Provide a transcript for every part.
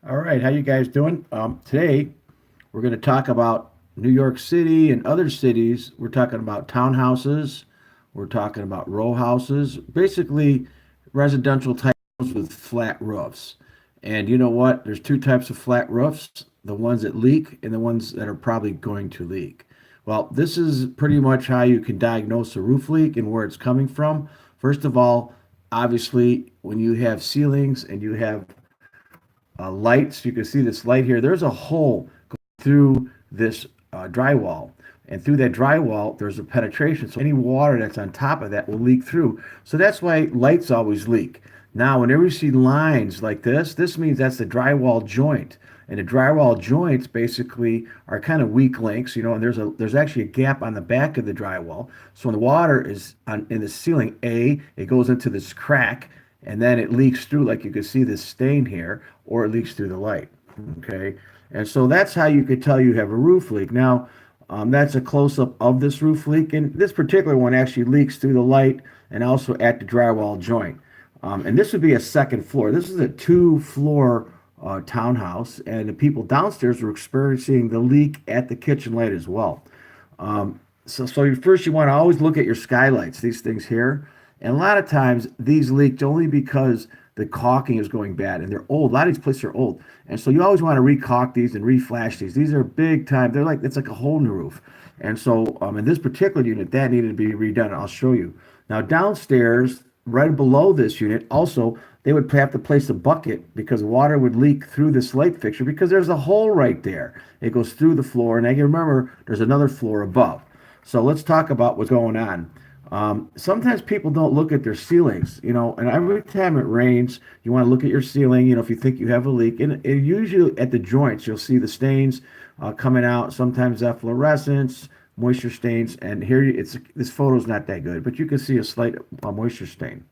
All right, how you guys doing? Today we're going to talk about New York City and other cities. We're talking about townhouses. We're talking about row houses, basically residential types with flat roofs. And you know what? There's two types of flat roofs, the ones that leak and the ones that are probably going to leak. Well, this is pretty much how you can diagnose a roof leak and where it's coming from. First of all, obviously, when you have ceilings and you have lights. You can see this light here. There's a hole through this drywall. And through that drywall, there's a penetration. So any water that's on top of that will leak through. So that's why lights always leak. Now, whenever you see lines like this means that's the drywall joint. And the drywall joints basically are kind of weak links, and there's actually a gap on the back of the drywall. So when the water is in the ceiling, it goes into this crack and then it leaks through, like you can see this stain here, or it leaks through the light. Okay, and so that's how you could tell you have a roof leak. Now, that's a close-up of this roof leak, and this particular one actually leaks through the light and also at the drywall joint. And this would be a second floor. This is a two-floor townhouse, and the people downstairs were experiencing the leak at the kitchen light as well. So first you want to always look at your skylights, these things here. And a lot of times these leaked only because the caulking is going bad and they're old. A lot of these places are old. And so you always want to recaulk these and reflash these. These are big time. It's like a hole in the roof. And so in this particular unit, that needed to be redone. I'll show you. Now downstairs, right below this unit, also, they would have to place a bucket because water would leak through this light fixture because there's a hole right there. It goes through the floor. And I can remember there's another floor above. So let's talk about what's going on. Sometimes people don't look at their ceilings, and every time it rains, you want to look at your ceiling, if you think you have a leak. And usually at the joints, you'll see the stains coming out, sometimes efflorescence, moisture stains. And here this photo's not that good, but you can see a slight moisture stain.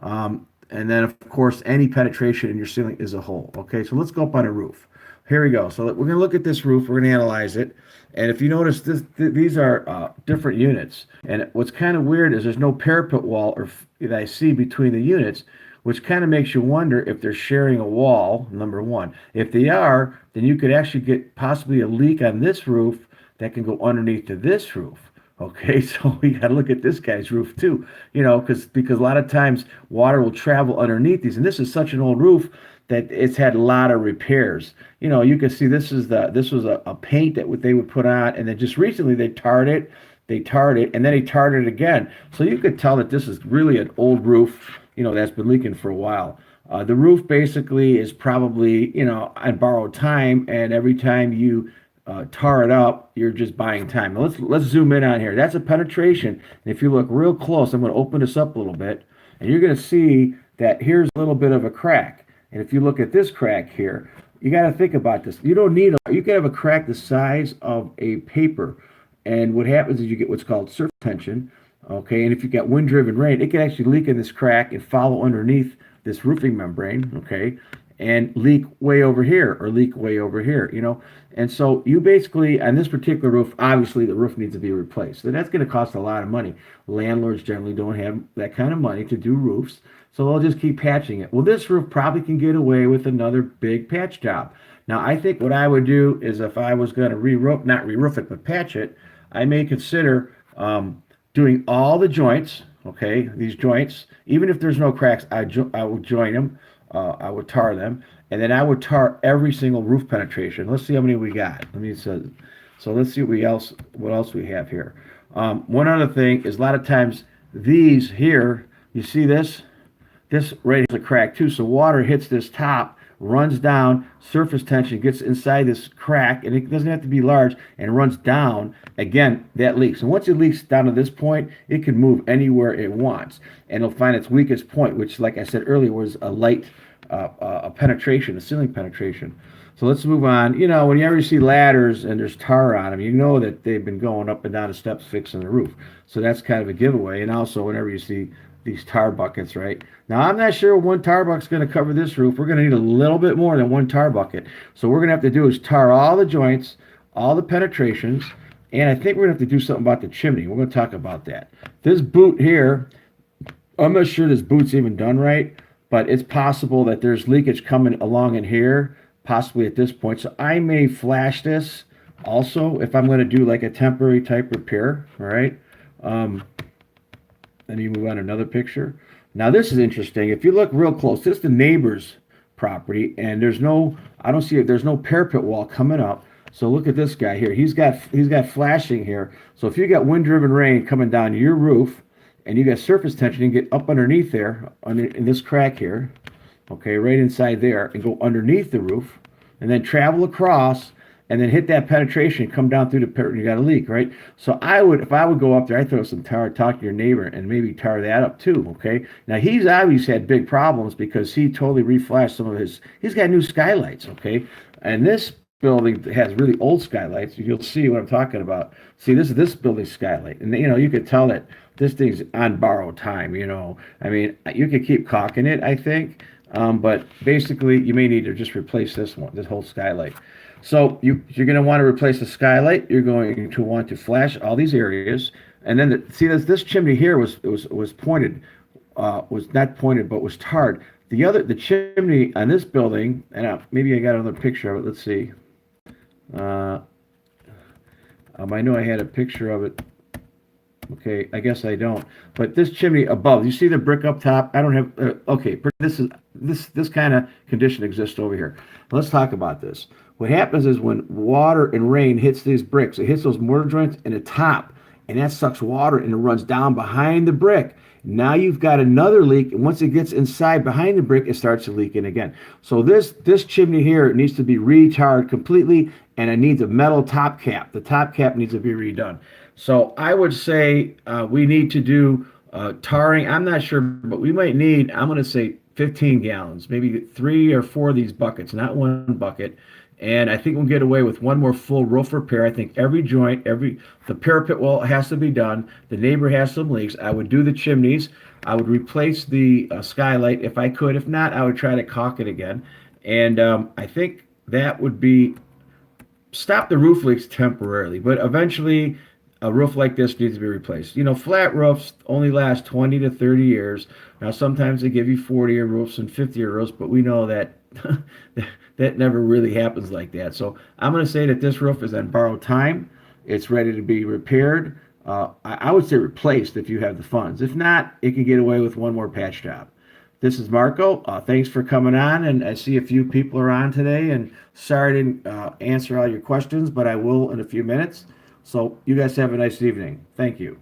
And then, of course, any penetration in your ceiling is a hole. Okay, so let's go up on a roof. Here we go. So we're going to look at this roof. We're going to analyze it. And if you notice, these are different units. And what's kind of weird is there's no parapet wall that I see between the units, which kind of makes you wonder if they're sharing a wall, number one. If they are, then you could actually get possibly a leak on this roof that can go underneath to this roof. Okay, so we got to look at this guy's roof too, because a lot of times water will travel underneath these, and this is such an old roof that it's had a lot of repairs. You can see this was a paint that they would put on, and then just recently they tarred it, and then they tarred it again. So you could tell that this is really an old roof, that's been leaking for a while. The roof basically is probably, on borrowed time, and every time you tar it up, you're just buying time. Now let's zoom in on here. That's a penetration. And if you look real close, I'm going to open this up a little bit, and you're going to see that here's a little bit of a crack. And if you look at this crack here, you got to think about this. You don't need you can have a crack the size of a paper. And what happens is you get what's called surface tension. Okay, and if you got wind-driven rain, it can actually leak in this crack and follow underneath this roofing membrane. Okay, and leak way over here or leak way over here. And so you basically, on this particular roof, obviously the roof needs to be replaced. So that's going to cost a lot of money. Landlords generally don't have that kind of money to do roofs. So they'll just keep patching it. Well, this roof probably can get away with another big patch job. Now, I think what I would do is if I was going to re-roof, not re-roof it, but patch it, I may consider doing all the joints, okay, these joints, even if there's no cracks, I would join them, I would tar them, and then I would tar every single roof penetration. Let's see how many we got. So let's see what else we have here. One other thing is a lot of times these here, you see this? This right is a crack too. So water hits this top, runs down, surface tension gets inside this crack, and it doesn't have to be large, and runs down. Again, that leaks. And once it leaks down to this point, it can move anywhere it wants. And it'll find its weakest point, which, like I said earlier, was a light a penetration, a ceiling penetration. So let's move on. When you ever see ladders and there's tar on them, you know that they've been going up and down the steps fixing the roof. So that's kind of a giveaway. And also, whenever you see these tar buckets, right? Now, I'm not sure one tar bucket's going to cover this roof. We're going to need a little bit more than one tar bucket. So what we're going to have to do is tar all the joints, all the penetrations, and I think we're going to have to do something about the chimney. We're going to talk about that. This boot here, I'm not sure this boot's even done right, but it's possible that there's leakage coming along in here possibly at this point. So I may flash this also if I'm going to do like a temporary type repair. All right. Um, Then you move on to another picture. Now this is interesting. If you look real close, this is the neighbor's property, and I don't see it. There's no parapet wall coming up. So look at this guy here. He's got flashing here. So if you got wind-driven rain coming down your roof, and you got surface tension, you can get up underneath there, in this crack here, okay, right inside there, and go underneath the roof, and then travel across, and then hit that penetration, come down through the pit, and you got a leak, right? So if I would go up there, I'd throw some tar, talk to your neighbor, and maybe tar that up too, okay? Now, he's obviously had big problems because he totally reflashed he's got new skylights, okay? And this building has really old skylights. You'll see what I'm talking about. See, this is this building's skylight. And, you could tell that this thing's on borrowed time, I mean, you could keep caulking it, I think, but basically, you may need to just replace this whole skylight. So you're going to want to replace the skylight. You're going to want to flash all these areas, and then see this chimney here was pointed, was not pointed but was tarred. The chimney on this building, and maybe I got another picture of it. Let's see. I know I had a picture of it. Okay, I guess I don't. But this chimney above, you see the brick up top? I don't have. Okay, this kind of condition exists over here. Let's talk about this. What happens is when water and rain hits these bricks, it hits those mortar joints in the top, and that sucks water and it runs down behind the brick. Now you've got another leak, and once it gets inside behind the brick, it starts to leak in again. So this chimney here needs to be re-tarred completely, and it needs a metal top cap. The top cap needs to be redone. So I would say we need to do tarring. I'm not sure, but we might need, I'm going to say 15 gallons, maybe 3 or 4 of these buckets, not one bucket. And I think we'll get away with one more full roof repair. I think every joint, the parapet wall has to be done. The neighbor has some leaks. I would do the chimneys. I would replace the skylight if I could. If not, I would try to caulk it again. And I think that would stop the roof leaks temporarily. But eventually, a roof like this needs to be replaced. Flat roofs only last 20 to 30 years. Now, sometimes they give you 40-year roofs and 50-year roofs, but we know that that never really happens like that. So I'm going to say that this roof is on borrowed time. It's ready to be repaired. I would say replaced if you have the funds. If not, it can get away with one more patch job. This is Marco. Thanks for coming on, and I see a few people are on today, and sorry I didn't answer all your questions, but I will in a few minutes. So you guys have a nice evening. Thank you.